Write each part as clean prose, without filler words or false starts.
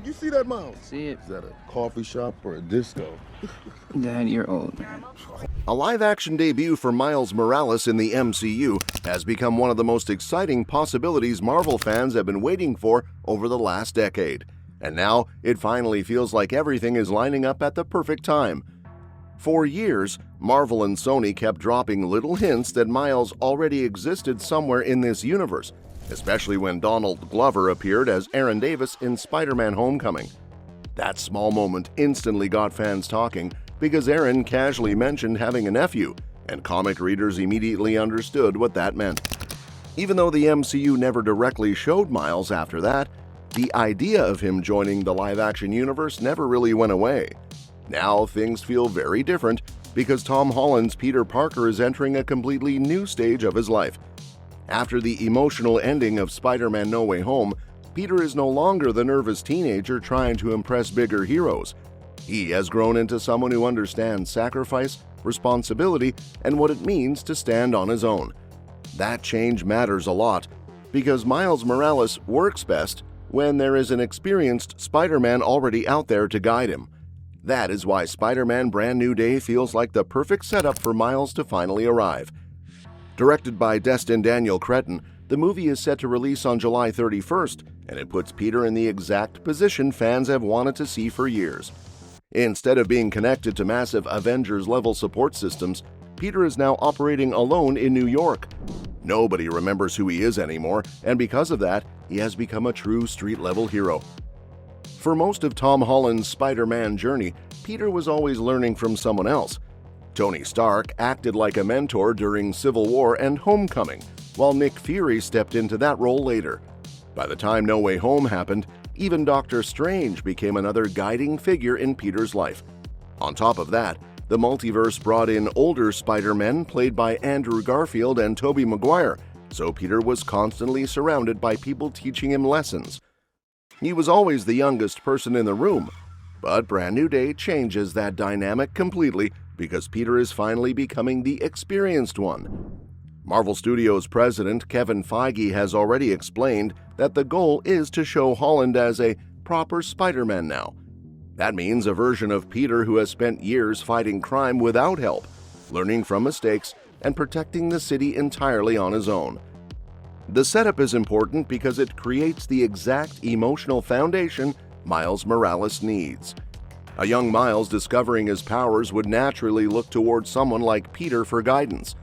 Did you see that, Miles? See it? Is that a coffee shop or a disco? Dad, you're old, man. A live-action debut for Miles Morales in the MCU has become one of the most exciting possibilities Marvel fans have been waiting for over the last decade. And now, it finally feels like everything is lining up at the perfect time. For years, Marvel and Sony kept dropping little hints that Miles already existed somewhere in this universe, especially when Donald Glover appeared as Aaron Davis in Spider-Man: Homecoming. That small moment instantly got fans talking because Aaron casually mentioned having a nephew, and comic readers immediately understood what that meant. Even though the MCU never directly showed Miles after that, the idea of him joining the live-action universe never really went away. Now things feel very different because Tom Holland's Peter Parker is entering a completely new stage of his life. After the emotional ending of Spider-Man: No Way Home, Peter is no longer the nervous teenager trying to impress bigger heroes. He has grown into someone who understands sacrifice, responsibility, and what it means to stand on his own. That change matters a lot because Miles Morales works best when there is an experienced Spider-Man already out there to guide him. That is why Spider-Man: Brand New Day feels like the perfect setup for Miles to finally arrive. Directed by Destin Daniel Cretton, the movie is set to release on July 31st, and it puts Peter in the exact position fans have wanted to see for years. Instead of being connected to massive Avengers-level support systems, Peter is now operating alone in New York. Nobody remembers who he is anymore, and because of that, he has become a true street-level hero. For most of Tom Holland's Spider-Man journey, Peter was always learning from someone else. Tony Stark acted like a mentor during Civil War and Homecoming, while Nick Fury stepped into that role later. By the time No Way Home happened, even Doctor Strange became another guiding figure in Peter's life. On top of that, the multiverse brought in older Spider-Men played by Andrew Garfield and Tobey Maguire, so Peter was constantly surrounded by people teaching him lessons. He was always the youngest person in the room, but Brand New Day changes that dynamic completely because Peter is finally becoming the experienced one. Marvel Studios president Kevin Feige has already explained that the goal is to show Holland as a proper Spider-Man now. That means a version of Peter who has spent years fighting crime without help, learning from mistakes, and protecting the city entirely on his own. The setup is important because it creates the exact emotional foundation Miles Morales needs. A young Miles discovering his powers would naturally look towards someone like Peter for guidance.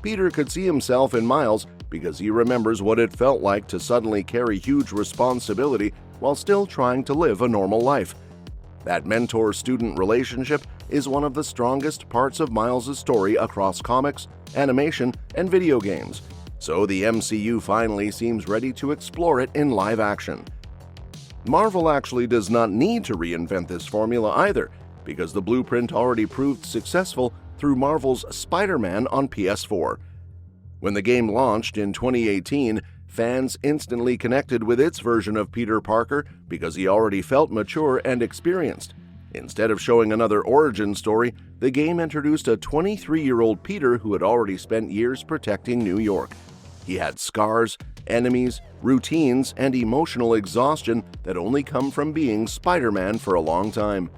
Peter could see himself in Miles because he remembers what it felt like to suddenly carry huge responsibility while still trying to live a normal life. That mentor-student relationship is one of the strongest parts of Miles' story across comics, animation, and video games, so the MCU finally seems ready to explore it in live action. Marvel actually does not need to reinvent this formula either, because the blueprint already proved successful through Marvel's Spider-Man on PS4. When the game launched in 2018, fans instantly connected with its version of Peter Parker because he already felt mature and experienced. Instead of showing another origin story, the game introduced a 23-year-old Peter who had already spent years protecting New York. He had scars, enemies, routines, and emotional exhaustion that only come from being Spider-Man for a long time.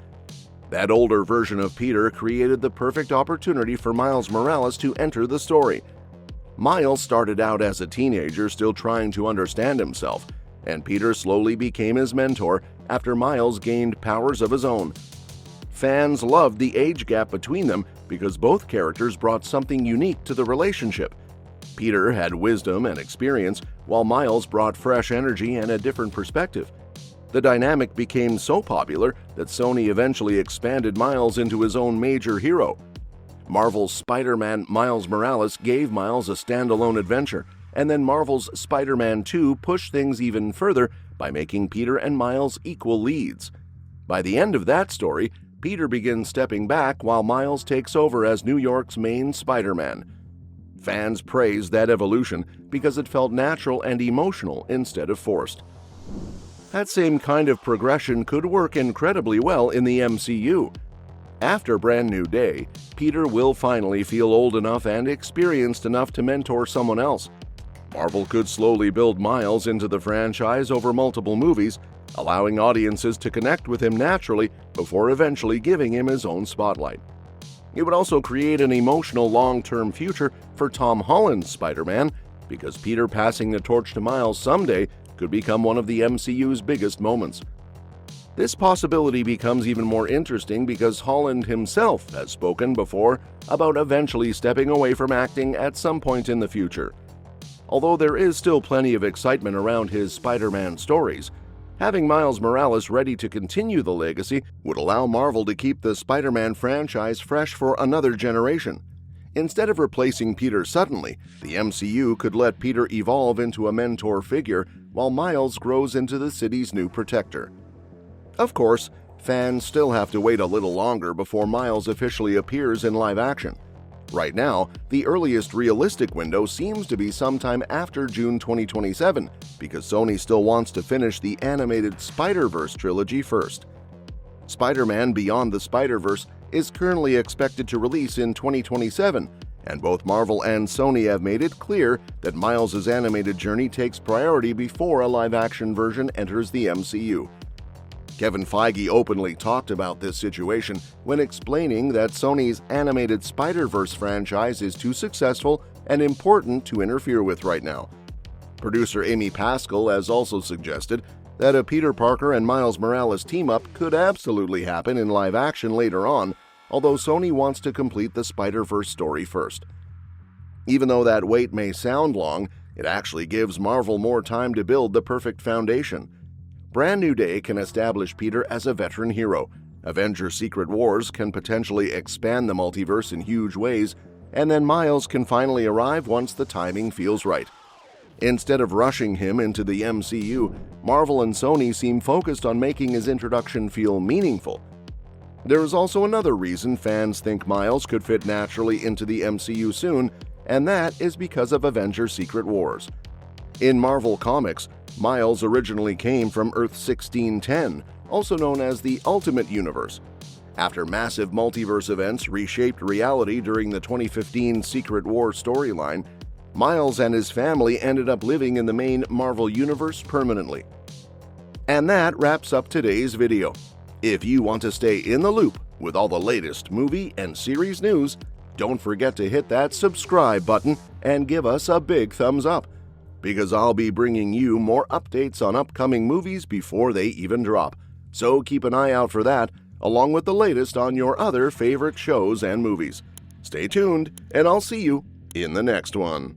That older version of Peter created the perfect opportunity for Miles Morales to enter the story. Miles started out as a teenager still trying to understand himself, and Peter slowly became his mentor after Miles gained powers of his own. Fans loved the age gap between them because both characters brought something unique to the relationship. Peter had wisdom and experience, while Miles brought fresh energy and a different perspective. The dynamic became so popular that Sony eventually expanded Miles into his own major hero. Marvel's Spider-Man Miles Morales gave Miles a standalone adventure, and then Marvel's Spider-Man 2 pushed things even further by making Peter and Miles equal leads. By the end of that story, Peter begins stepping back while Miles takes over as New York's main Spider-Man. Fans praised that evolution because it felt natural and emotional instead of forced. That same kind of progression could work incredibly well in the MCU. After Brand New Day, Peter will finally feel old enough and experienced enough to mentor someone else. Marvel could slowly build Miles into the franchise over multiple movies, allowing audiences to connect with him naturally before eventually giving him his own spotlight. It would also create an emotional long-term future for Tom Holland's Spider-Man, because Peter passing the torch to Miles someday could become one of the MCU's biggest moments. This possibility becomes even more interesting because Holland himself has spoken before about eventually stepping away from acting at some point in the future. Although there is still plenty of excitement around his Spider-Man stories, having Miles Morales ready to continue the legacy would allow Marvel to keep the Spider-Man franchise fresh for another generation. Instead of replacing Peter suddenly, the MCU could let Peter evolve into a mentor figure while Miles grows into the city's new protector. Of course, fans still have to wait a little longer before Miles officially appears in live action. Right now, the earliest realistic window seems to be sometime after June 2027, because Sony still wants to finish the animated Spider-Verse trilogy first. Spider-Man Beyond the Spider-Verse is currently expected to release in 2027, and both Marvel and Sony have made it clear that Miles' animated journey takes priority before a live-action version enters the MCU. Kevin Feige openly talked about this situation when explaining that Sony's animated Spider-Verse franchise is too successful and important to interfere with right now. Producer Amy Pascal has also suggested that a Peter Parker and Miles Morales team-up could absolutely happen in live action later on, although Sony wants to complete the Spider-Verse story first. Even though that wait may sound long, it actually gives Marvel more time to build the perfect foundation. Brand New Day can establish Peter as a veteran hero, Avengers Secret Wars can potentially expand the multiverse in huge ways, and then Miles can finally arrive once the timing feels right. Instead of rushing him into the MCU, Marvel and Sony seem focused on making his introduction feel meaningful. There is also another reason fans think Miles could fit naturally into the MCU soon, and that is because of Avengers Secret Wars. In Marvel Comics, Miles originally came from Earth 1610, also known as the Ultimate Universe. After massive multiverse events reshaped reality during the 2015 Secret War storyline, Miles and his family ended up living in the main Marvel Universe permanently. And that wraps up today's video. If you want to stay in the loop with all the latest movie and series news, don't forget to hit that subscribe button and give us a big thumbs up, because I'll be bringing you more updates on upcoming movies before they even drop. So keep an eye out for that, along with the latest on your other favorite shows and movies. Stay tuned, and I'll see you in the next one.